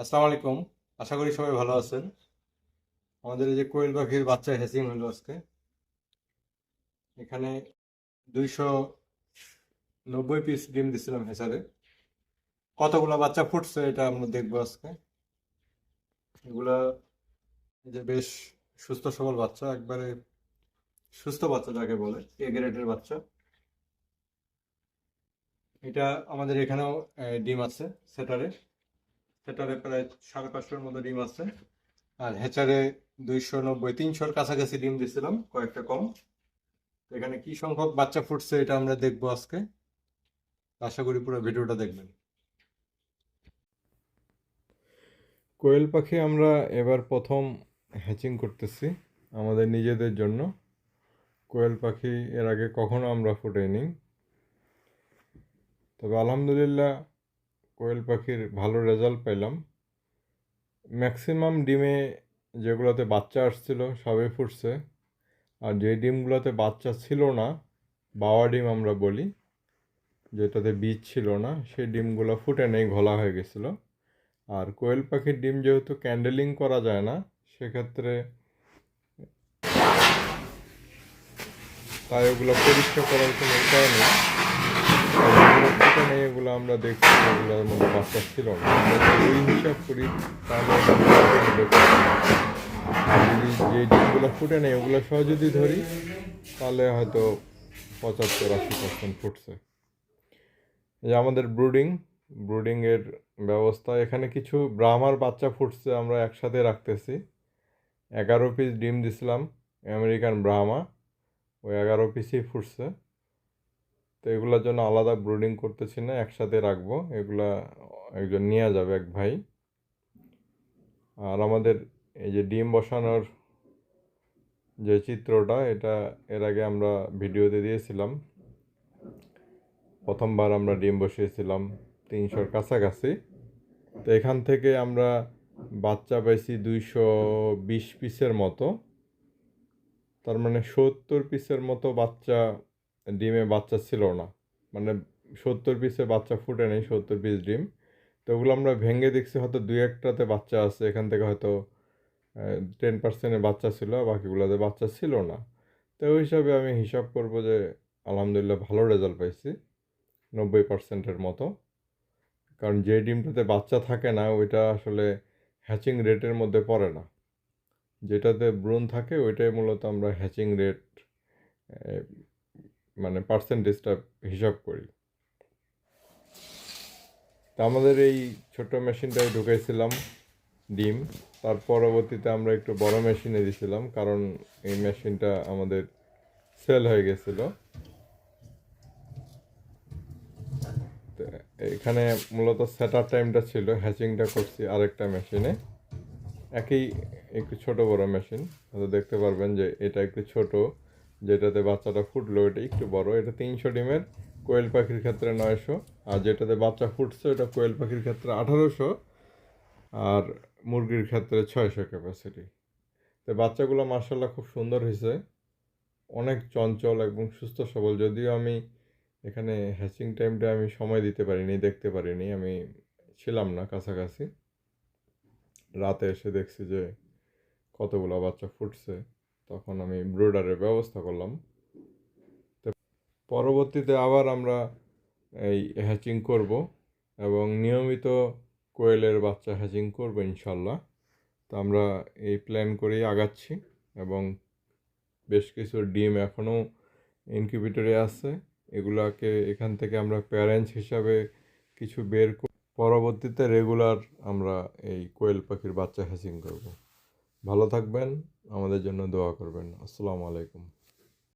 আসসালামু আলাইকুম। আশা করি সবাই ভালো আছেন। আমাদের এই যে কোয়েল পাখির বাচ্চা হ্যাচিং হলো আজকে। এখানে 290 পিস ডিম দিছিলাম হ্যাচারে। কতগুলো বাচ্চা ফুটছে এটা আমরা দেখবো আজকে। এগুলা এই যে বেশ সুস্থ সবল বাচ্চা, একবারে সুস্থ বাচ্চা যাকে বলে, এ গ্রেডের বাচ্চা। এটা আমাদের এখানেও ডিম আছে সেটারে। সেটারে প্রায় 550-র মতো ডিম আছে। আর হ্যাচারে 290, 300-র কাছাকাছি ডিম দিছিলাম, কয়েকটা কম। তো এখানে কি সংখ্যক বাচ্চা ফুটছে এটা আমরা দেখবো আজকে। আশা করি পুরো ভিডিওটা দেখবেন। কোয়েল পাখি আমরা এবার প্রথম হ্যাচিং করতেছি আমাদের নিজেদের জন্য। কোয়েল পাখি এর আগে কখনো আমরা ফুটাইনি, তবে আলহামদুলিল্লাহ কোয়েল পাখির ভালো রেজাল্ট পেলাম। ম্যাক্সিমাম ডিমে যেগুলোতে বাচ্চা আসছিল সবই ফুটছে, আর যে ডিমগুলোতে বাচ্চা ছিল না, বাওয়া ডিম আমরা বলি, যেটাতে বীজ ছিল না, সেই ডিমগুলো ফুটে নেই, ঘোলা হয়ে গেছিলো। আর কোয়েল পাখির ডিম যেহেতু ক্যান্ডেলিং করা যায় না, সেক্ষেত্রে তাই ওগুলো পরিষ্কার করার কোনো উপায় নেই। যেগুলো ফুটে নেই এগুলো আমরা দেখছি এগুলোর মধ্যে বাচ্চা ছিল না। আমরা যদি হিসাব করি তাহলে যদি যে ডিমগুলো ফুটে নেই ওগুলো সহ যদি ধরি তাহলে হয়তো 75-80% ফুটছে। যে আমাদের ব্রুডিংয়ের ব্যবস্থা, এখানে কিছু ব্রাহ্মার বাচ্চা ফুটছে, আমরা একসাথে রাখতেছি। 11 পিস ডিম দিছিলাম আমেরিকান ব্রাহ্মা, ওই 11 পিসই ফুটছে। তো এগুলোর জন্য আলাদা ব্রুডিং করতেছি না, একসাথে রাখবো। এগুলা একজন নিয়ে যাবে, এক ভাই। আর আমাদের এই যে ডিম বসানোর যে চিত্রটা, এটা এর আগে আমরা ভিডিওতে দিয়েছিলাম। প্রথমবার আমরা ডিম বসিয়েছিলাম 300-র কাছাকাছি। তো এখান থেকে আমরা বাচ্চা পাইছি 220 পিসের মতো। তার মানে 70 পিসের মতো বাচ্চা, ডিমে বাচ্চা ছিল না। মানে 70 পিসে বাচ্চা ফুটে নেই, 70 পিস ডিম। তো ওগুলো আমরা ভেঙে দেখছি, হয়তো 2-1টাতে বাচ্চা আছে, এখান থেকে হয়তো 10%-এর বাচ্চা ছিল, বাকিগুলোতে বাচ্চা ছিল না। তো ওই হিসাবে আমি হিসাব করব যে আলহামদুলিল্লাহ ভালো রেজাল্ট পাইছি, 90%-এর মতো। কারণ যে ডিমটাতে বাচ্চা থাকে না ওইটা আসলে হ্যাচিং রেটের মধ্যে পড়ে না। যেটাতে ব্রুন থাকে ওইটাই মূলত আমরা হ্যাচিং রেট, মানে পার্সেন্টেজটা হিসাব করি। তা আমাদের এই ছোট মেশিনটায় ঢুকাইছিলাম ডিম। তার পরবর্তীতে আমরা একটু বড় মেশিনে দিয়েছিলাম, কারণ এই মেশিনটা আমাদের সেল হয়ে গেছিলো। তো এখানে মূলত সেটার টাইমটা ছিল, হ্যাচিংটা করছি আরেকটা মেশিনে, একই একটু ছোট বড় মেশিন। হয়তো দেখতে পারবেন যে এটা একটু ছোট, যেটাতে বাচ্চাটা ফুটলো এটা একটু বড়। এটা 300 ডিমের, কোয়েল পাখির ক্ষেত্রে 900। আর যেটাতে বাচ্চা ফুটছে ওটা কোয়েল পাখির ক্ষেত্রে 1800, আর মুরগির ক্ষেত্রে 600 ক্যাপাসিটি। তো বাচ্চাগুলো মার্শাল্লাহ খুব সুন্দর হয়েছে, অনেক চঞ্চল এবং সুস্থ সবল। যদিও আমি এখানে হ্যাচিং টাইমটা আমি সময় দিতে পারিনি, দেখতে পারিনি, আমি ছিলাম না কাছাকাছি। রাতে এসে দেখছি যে কতগুলো বাচ্চা ফুটছে, তখন আমি ব্রুডারের ব্যবস্থা করলাম। তো পরবর্তীতে আবার আমরা এই হ্যাচিং করব এবং নিয়মিত কোয়েলের বাচ্চা হ্যাচিং করব ইনশাল্লাহ। তো আমরা এই প্ল্যান করেই আগাচ্ছি, এবং বেশ কিছু ডিম এখনও ইনকিউবেটরে আছে। এগুলাকে এখান থেকে আমরা প্যারেন্টস হিসাবে কিছু বের করে পরবর্তীতে রেগুলার আমরা এই কোয়েল পাখির বাচ্চা হ্যাচিং করব। ভালো থাকবেন, আমাদের জন্য দোয়া করবেন। আসসালামু আলাইকুম।